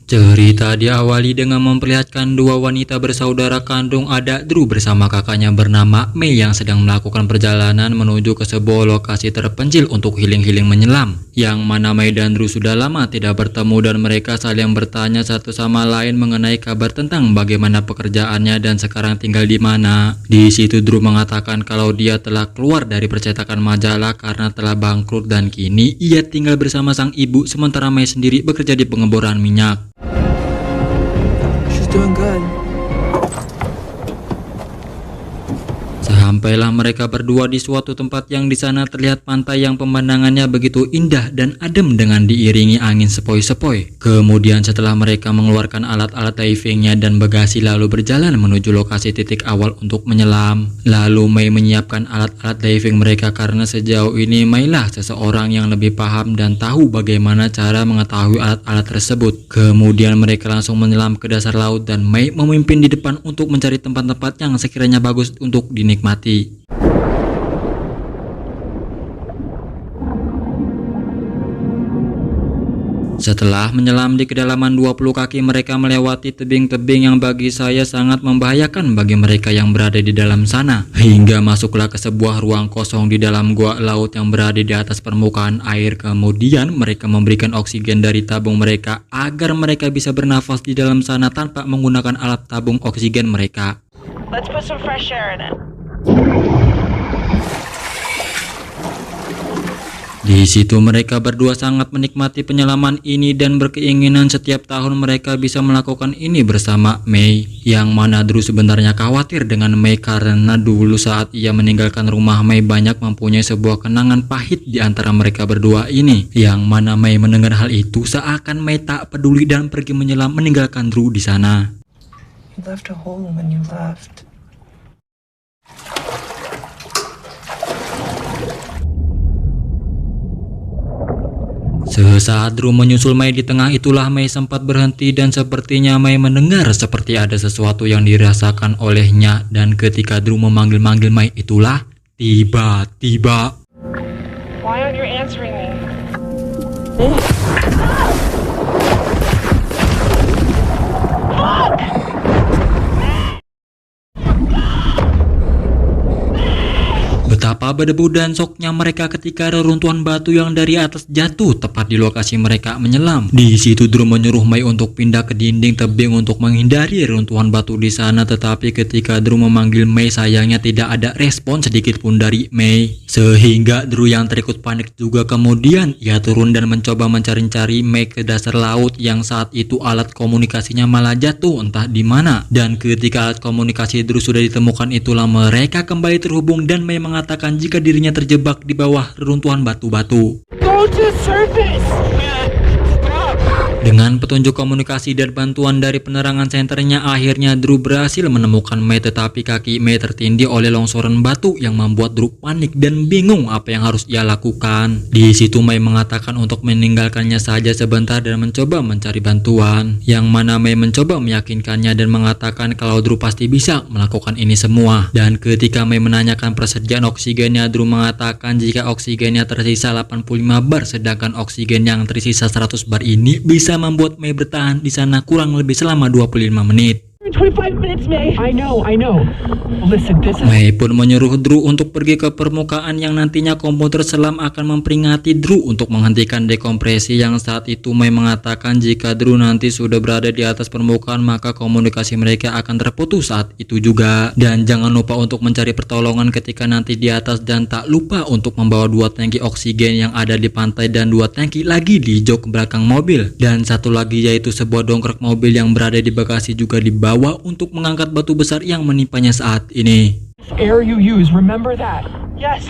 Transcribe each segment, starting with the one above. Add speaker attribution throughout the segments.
Speaker 1: Cerita diawali dengan memperlihatkan dua wanita bersaudara kandung ada Drew bersama kakaknya bernama Mei yang sedang melakukan perjalanan menuju ke sebuah lokasi terpencil untuk healing-healing menyelam. Yang mana Mei dan Drew sudah lama tidak bertemu dan mereka saling bertanya satu sama lain mengenai kabar tentang bagaimana pekerjaannya dan sekarang tinggal di mana. Di situ Drew mengatakan kalau dia telah keluar dari percetakan majalah karena telah bangkrut dan kini ia tinggal bersama sang ibu sementara Mei sendiri bekerja di pengeboran minyak.
Speaker 2: She's doing good.
Speaker 1: Sampailah mereka berdua di suatu tempat yang di sana terlihat pantai yang pemandangannya begitu indah dan adem dengan diiringi angin sepoi-sepoi. Kemudian setelah mereka mengeluarkan alat-alat divingnya dan bagasi lalu berjalan menuju lokasi titik awal untuk menyelam. Lalu Mei menyiapkan alat-alat diving mereka karena sejauh ini Mei lah seseorang yang lebih paham dan tahu bagaimana cara mengetahui alat-alat tersebut. Kemudian mereka langsung menyelam ke dasar laut dan Mei memimpin di depan untuk mencari tempat-tempat yang sekiranya bagus untuk dinikmati. Setelah menyelam di kedalaman 20 kaki mereka melewati tebing-tebing yang bagi saya sangat membahayakan bagi mereka yang berada di dalam sana. Hingga masuklah ke sebuah ruang kosong di dalam gua laut yang berada di atas permukaan air. Kemudian mereka memberikan oksigen dari tabung mereka agar mereka bisa bernafas di dalam sana tanpa menggunakan alat tabung oksigen mereka.
Speaker 3: Let's put some fresh air in it.
Speaker 1: Di situ mereka berdua sangat menikmati penyelaman ini dan berkeinginan setiap tahun mereka bisa melakukan ini bersama Mei. Yang mana Drew sebenarnya khawatir dengan Mei karena dulu saat ia meninggalkan rumah Mei banyak mempunyai sebuah kenangan pahit di antara mereka berdua ini. Yang mana Mei mendengar hal itu seakan Mei tak peduli dan pergi menyelam meninggalkan Drew di sana.
Speaker 2: You left a hole when you left.
Speaker 1: Sesaat Drew menyusul Mei di tengah itulah Mei sempat berhenti dan sepertinya Mei mendengar seperti ada sesuatu yang dirasakan olehnya dan ketika Drew memanggil-manggil Mei itulah tiba-tiba
Speaker 3: Why aren't you answering me?
Speaker 1: betapa berdebu dan soknya mereka ketika reruntuhan batu yang dari atas jatuh tepat di lokasi mereka menyelam. Di situ Drew menyuruh Mei untuk pindah ke dinding tebing untuk menghindari reruntuhan batu di sana, tetapi ketika Drew memanggil Mei sayangnya tidak ada respon sedikit pun dari Mei. Sehingga Drew yang terikut panik juga kemudian ia turun dan mencoba mencari-cari Mei ke dasar laut yang saat itu alat komunikasinya malah jatuh entah di mana. Dan ketika alat komunikasi Drew sudah ditemukan itulah mereka kembali terhubung dan Mei mengatakan jika dirinya terjebak di bawah reruntuhan batu-batu.
Speaker 3: Go to surface!
Speaker 1: Dengan petunjuk komunikasi dan bantuan dari penerangan senternya, akhirnya Drew berhasil menemukan Mei, tetapi kaki Mei tertindih oleh longsoran batu yang membuat Drew panik dan bingung apa yang harus ia lakukan. Di situ Mei mengatakan untuk meninggalkannya saja sebentar dan mencoba mencari bantuan. Yang mana Mei mencoba meyakinkannya dan mengatakan kalau Drew pasti bisa melakukan ini semua. Dan ketika Mei menanyakan persediaan oksigennya, Drew mengatakan jika oksigennya tersisa 85 bar sedangkan oksigen yang tersisa 100 bar ini bisa membuat Mei bertahan di sana kurang lebih selama 25 menit.
Speaker 3: 25 minutes, May. I know. Listen, this is...
Speaker 1: Mei pun menyuruh Drew untuk pergi ke permukaan yang nantinya komputer selam akan memperingati Drew untuk menghentikan dekompresi. Yang saat itu Mei mengatakan jika Drew nanti sudah berada di atas permukaan maka komunikasi mereka akan terputus saat itu juga. Dan jangan lupa untuk mencari pertolongan ketika nanti di atas dan tak lupa untuk membawa 2 tangki oksigen yang ada di pantai dan 2 tangki lagi di jok belakang mobil. Dan satu lagi yaitu sebuah dongkrak mobil yang berada di bagasi juga dibawa untuk mengangkat batu besar yang menimpanya saat ini.
Speaker 3: air you use, remember that. Yes.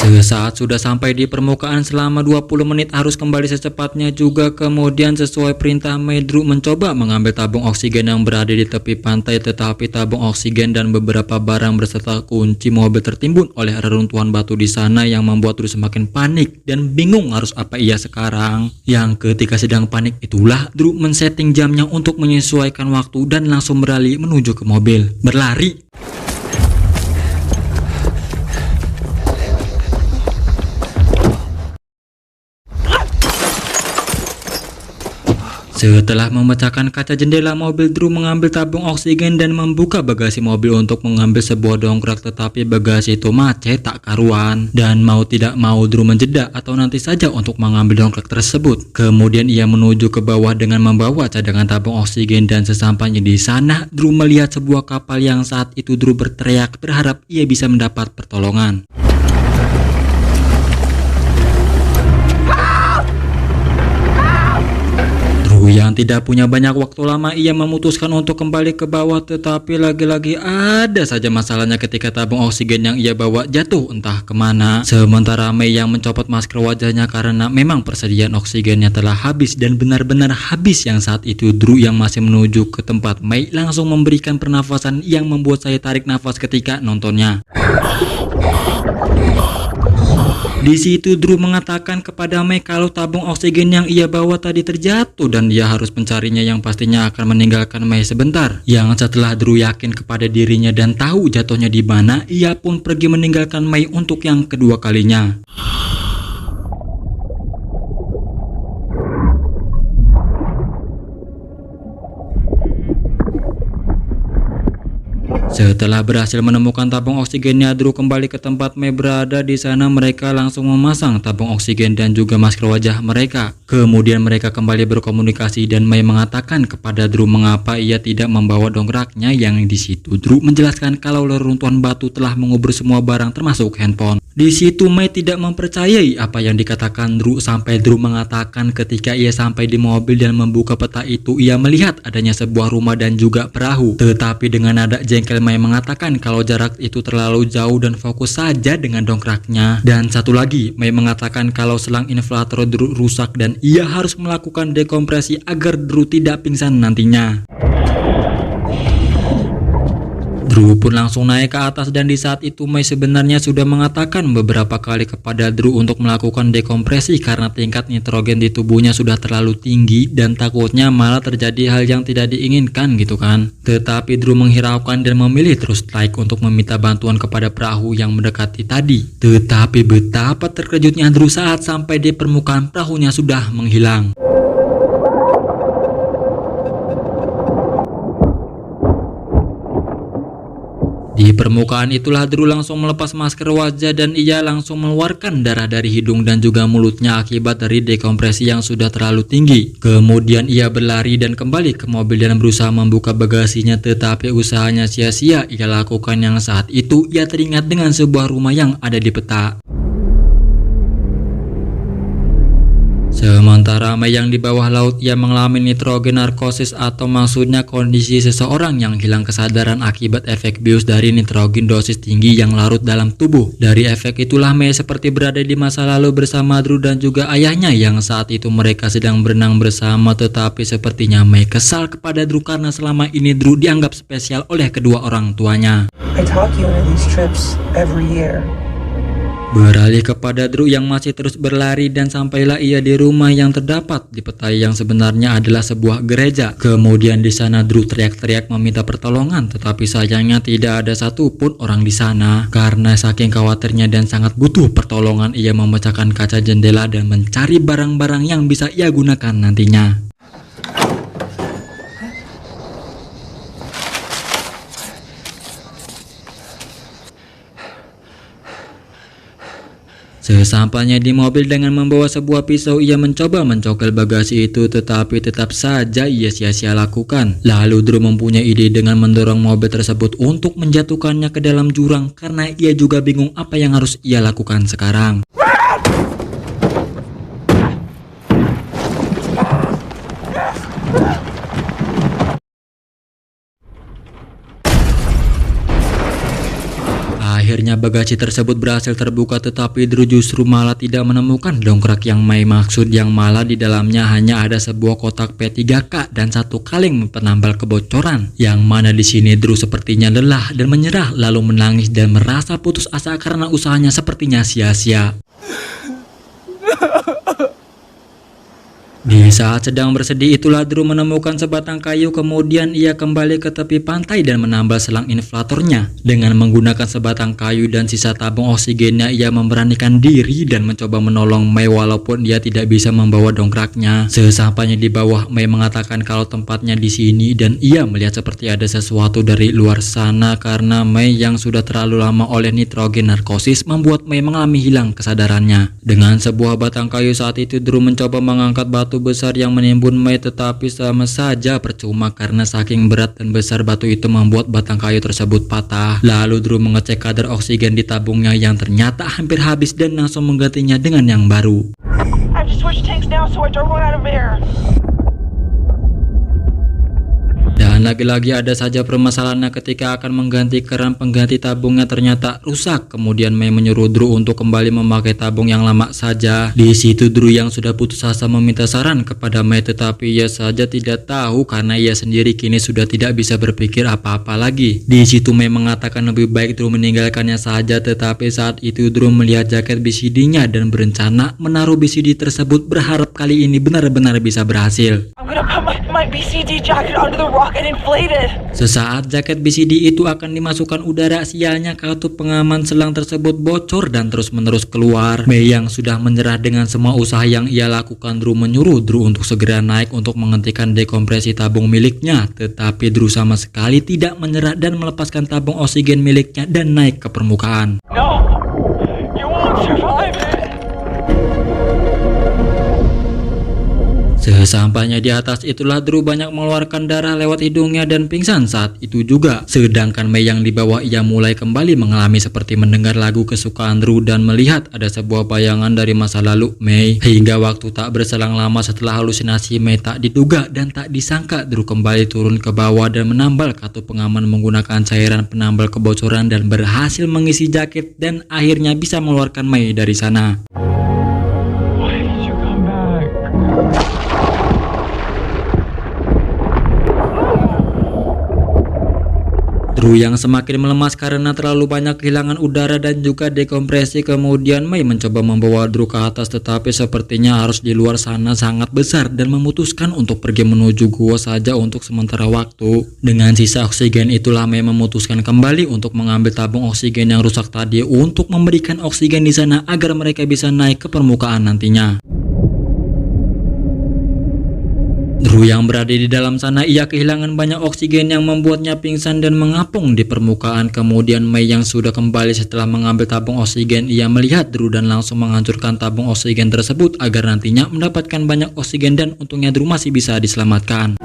Speaker 1: Sesaat sudah sampai di permukaan selama 20 menit harus kembali secepatnya juga. Kemudian sesuai perintah Mei, Drew mencoba mengambil tabung oksigen yang berada di tepi pantai, tetapi tabung oksigen dan beberapa barang beserta kunci mobil tertimbun oleh reruntuhan batu di sana yang membuat Drew semakin panik dan bingung harus apa ia sekarang. Yang ketika sedang panik itulah Drew men-setting jamnya untuk menyesuaikan waktu dan langsung beralih menuju ke mobil berlari. Setelah memecahkan kaca jendela mobil, Drew mengambil tabung oksigen dan membuka bagasi mobil untuk mengambil sebuah dongkrak, tetapi bagasi itu macet tak karuan. Dan mau tidak mau Drew menjeda atau nanti saja untuk mengambil dongkrak tersebut. Kemudian ia menuju ke bawah dengan membawa cadangan tabung oksigen, dan sesampainya di sana Drew melihat sebuah kapal yang saat itu Drew berteriak berharap ia bisa mendapat pertolongan. Yang tidak punya banyak waktu lama, ia memutuskan untuk kembali ke bawah, tetapi lagi-lagi ada saja masalahnya ketika tabung oksigen yang ia bawa jatuh entah kemana. Sementara Mei yang mencopot masker wajahnya karena memang persediaan oksigennya telah habis dan benar-benar habis. Yang saat itu Drew yang masih menuju ke tempat Mei langsung memberikan pernafasan yang membuat saya tarik nafas ketika nontonnya. Di situ Drew mengatakan kepada Mei kalau tabung oksigen yang ia bawa tadi terjatuh dan dia harus mencarinya, yang pastinya akan meninggalkan Mei sebentar. Yang setelah Drew yakin kepada dirinya dan tahu jatuhnya di mana, ia pun pergi meninggalkan Mei untuk yang kedua kalinya. Setelah berhasil menemukan tabung oksigennya, Drew kembali ke tempat Mei berada. Di sana mereka langsung memasang tabung oksigen dan juga masker wajah mereka. Kemudian mereka kembali berkomunikasi dan Mei mengatakan kepada Drew mengapa ia tidak membawa dongkraknya, yang di situ Drew menjelaskan kalau reruntuhan batu telah mengubur semua barang termasuk handphone. Di situ Mei tidak mempercayai apa yang dikatakan Drew sampai Drew mengatakan ketika ia sampai di mobil dan membuka peta itu ia melihat adanya sebuah rumah dan juga perahu. Tetapi dengan nada jengkel Mei mengatakan kalau jarak itu terlalu jauh dan fokus saja dengan dongkraknya. Dan satu lagi, Mei mengatakan kalau selang inflator Drew rusak dan ia harus melakukan dekompresi agar Drew tidak pingsan nantinya. Drew pun langsung naik ke atas dan di saat itu Mei sebenarnya sudah mengatakan beberapa kali kepada Drew untuk melakukan dekompresi karena tingkat nitrogen di tubuhnya sudah terlalu tinggi dan takutnya malah terjadi hal yang tidak diinginkan gitu kan. Tetapi Drew menghiraukan dan memilih terus naik untuk meminta bantuan kepada perahu yang mendekati tadi. Tetapi betapa terkejutnya Drew saat sampai di permukaan perahunya sudah menghilang. Di permukaan itulah Drew langsung melepas masker wajah dan ia langsung mengeluarkan darah dari hidung dan juga mulutnya akibat dari dekompresi yang sudah terlalu tinggi. Kemudian ia berlari dan kembali ke mobil dan berusaha membuka bagasinya, tetapi usahanya sia-sia ia lakukan. Yang saat itu ia teringat dengan sebuah rumah yang ada di peta. Sementara Mei yang di bawah laut ia mengalami nitrogen narkosis atau maksudnya kondisi seseorang yang hilang kesadaran akibat efek bius dari nitrogen dosis tinggi yang larut dalam tubuh. Dari efek itulah Mei seperti berada di masa lalu bersama Drew dan juga ayahnya yang saat itu mereka sedang berenang bersama. Tetapi sepertinya Mei kesal kepada Drew karena selama ini Drew dianggap spesial oleh kedua orang tuanya.
Speaker 2: I talk you into these trips every year.
Speaker 1: Beralih kepada Drew yang masih terus berlari dan sampailah ia di rumah yang terdapat di peta yang sebenarnya adalah sebuah gereja. Kemudian di sana Drew teriak-teriak meminta pertolongan, tetapi sayangnya tidak ada satupun orang di sana. Karena saking khawatirnya dan sangat butuh pertolongan, ia memecahkan kaca jendela dan mencari barang-barang yang bisa ia gunakan nantinya. Sesampainya di mobil dengan membawa sebuah pisau, ia mencoba mencongkel bagasi itu, tetapi tetap saja ia sia-sia lakukan. Lalu Drew mempunyai ide dengan mendorong mobil tersebut untuk menjatuhkannya ke dalam jurang karena ia juga bingung apa yang harus ia lakukan sekarang. Akhirnya bagasi tersebut berhasil terbuka, tetapi Drew justru malah tidak menemukan dongkrak yang Mei maksud, yang malah di dalamnya hanya ada sebuah kotak P3K dan satu kaleng penambal kebocoran. Yang mana di sini Drew sepertinya lelah dan menyerah lalu menangis dan merasa putus asa karena usahanya sepertinya sia-sia. Di saat sedang bersedih itulah Drew menemukan sebatang kayu, kemudian ia kembali ke tepi pantai dan menambal selang inflatornya. Dengan menggunakan sebatang kayu dan sisa tabung oksigennya, ia memberanikan diri dan mencoba menolong Mei walaupun dia tidak bisa membawa dongkraknya. Sesampainya di bawah, Mei mengatakan kalau tempatnya di sini dan ia melihat seperti ada sesuatu dari luar sana karena Mei yang sudah terlalu lama oleh nitrogen narkosis membuat Mei mengalami hilang kesadarannya. Dengan sebuah batang kayu saat itu Drew mencoba mengangkat batu besar yang menimbun Mei, tetapi sama saja percuma karena saking berat dan besar batu itu membuat batang kayu tersebut patah. Lalu Drew mengecek kadar oksigen di tabungnya yang ternyata hampir habis dan langsung menggantinya dengan yang baru.
Speaker 2: I have to switch tanks now so I don't run out of air.
Speaker 1: Dan lagi-lagi ada saja permasalahannya ketika akan mengganti keran pengganti tabungnya ternyata rusak. Kemudian Mei menyuruh Drew untuk kembali memakai tabung yang lama saja. Di situ Drew yang sudah putus asa meminta saran kepada Mei, tetapi ia saja tidak tahu karena ia sendiri kini sudah tidak bisa berpikir apa-apa lagi. Di situ Mei mengatakan lebih baik Drew meninggalkannya saja, tetapi saat itu Drew melihat jaket BCD-nya dan berencana menaruh BCD tersebut, berharap kali ini benar-benar bisa berhasil.
Speaker 2: I'm gonna put my BCD jacket under the rock and inflate it.
Speaker 1: Sesaat jaket BCD itu akan dimasukkan udara, sialnya kartu pengaman selang tersebut bocor dan terus-menerus keluar. Mei yang sudah menyerah dengan semua usaha yang ia lakukan, Drew menyuruh Drew untuk segera naik untuk menghentikan dekompresi tabung miliknya. Tetapi Drew sama sekali tidak menyerah dan melepaskan tabung oksigen miliknya dan naik ke permukaan.
Speaker 2: No, you won't survive it.
Speaker 1: Sesampainya di atas itulah Drew banyak mengeluarkan darah lewat hidungnya dan pingsan saat itu juga. Sedangkan Mei yang di bawah, ia mulai kembali mengalami seperti mendengar lagu kesukaan Drew dan melihat ada sebuah bayangan dari masa lalu Mei. Hingga waktu tak berselang lama setelah halusinasi Mei tak diduga dan tak disangka, Drew kembali turun ke bawah dan menambal kartu pengaman menggunakan cairan penambal kebocoran dan berhasil mengisi jaket dan akhirnya bisa mengeluarkan Mei dari sana.
Speaker 3: Why did you come back?
Speaker 1: Drew yang semakin melemas karena terlalu banyak kehilangan udara dan juga dekompresi. Kemudian Mei mencoba membawa Drew ke atas, tetapi sepertinya harus di luar sana sangat besar dan memutuskan untuk pergi menuju gua saja untuk sementara waktu. Dengan sisa oksigen itulah Mei memutuskan kembali untuk mengambil tabung oksigen yang rusak tadi untuk memberikan oksigen di sana agar mereka bisa naik ke permukaan nantinya. Drew yang berada di dalam sana, ia kehilangan banyak oksigen yang membuatnya pingsan dan mengapung di permukaan. Kemudian Mei yang sudah kembali setelah mengambil tabung oksigen, ia melihat Drew dan langsung menghancurkan tabung oksigen tersebut agar nantinya mendapatkan banyak oksigen dan untungnya Drew masih bisa diselamatkan.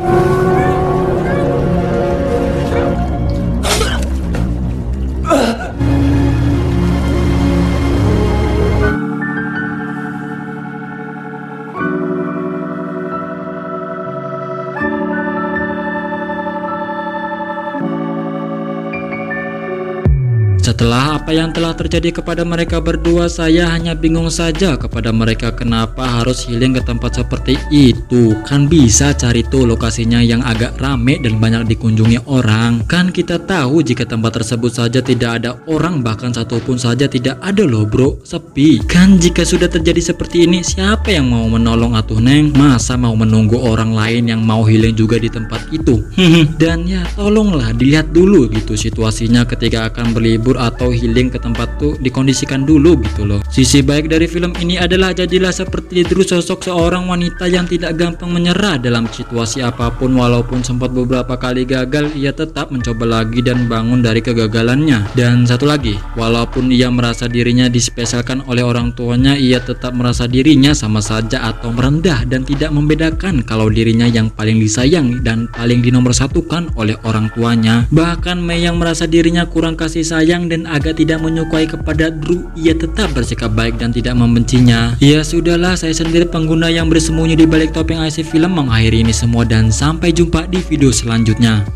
Speaker 1: Setelah apa yang telah terjadi kepada mereka berdua, saya hanya bingung saja kepada mereka kenapa harus healing ke tempat seperti itu. Kan bisa cari tuh lokasinya yang agak rame dan banyak dikunjungi orang. Kan kita tahu jika tempat tersebut saja tidak ada orang, bahkan satupun saja tidak ada loh bro, sepi. Kan jika sudah terjadi seperti ini, siapa yang mau menolong atuh neng? Masa mau menunggu orang lain yang mau healing juga di tempat itu? Dan ya tolonglah dilihat dulu gitu situasinya ketika akan berlibur atau healing ke tempat tuh, dikondisikan dulu gitu loh. Sisi baik dari film ini adalah jadilah seperti Drew, sosok seorang wanita yang tidak gampang menyerah dalam situasi apapun. Walaupun sempat beberapa kali gagal, ia tetap mencoba lagi dan bangun dari kegagalannya. Dan satu lagi, walaupun ia merasa dirinya dispesialkan oleh orang tuanya, ia tetap merasa dirinya sama saja atau merendah dan tidak membedakan kalau dirinya yang paling disayang dan paling dinomorsatukan oleh orang tuanya. Bahkan Mei yang merasa dirinya kurang kasih sayang dan agak tidak menyukai kepada Drew, ia tetap bersikap baik dan tidak membencinya. Ya sudahlah, saya sendiri pengguna yang bersembunyi di balik topeng IC Film mengakhiri ini semua dan sampai jumpa di video selanjutnya.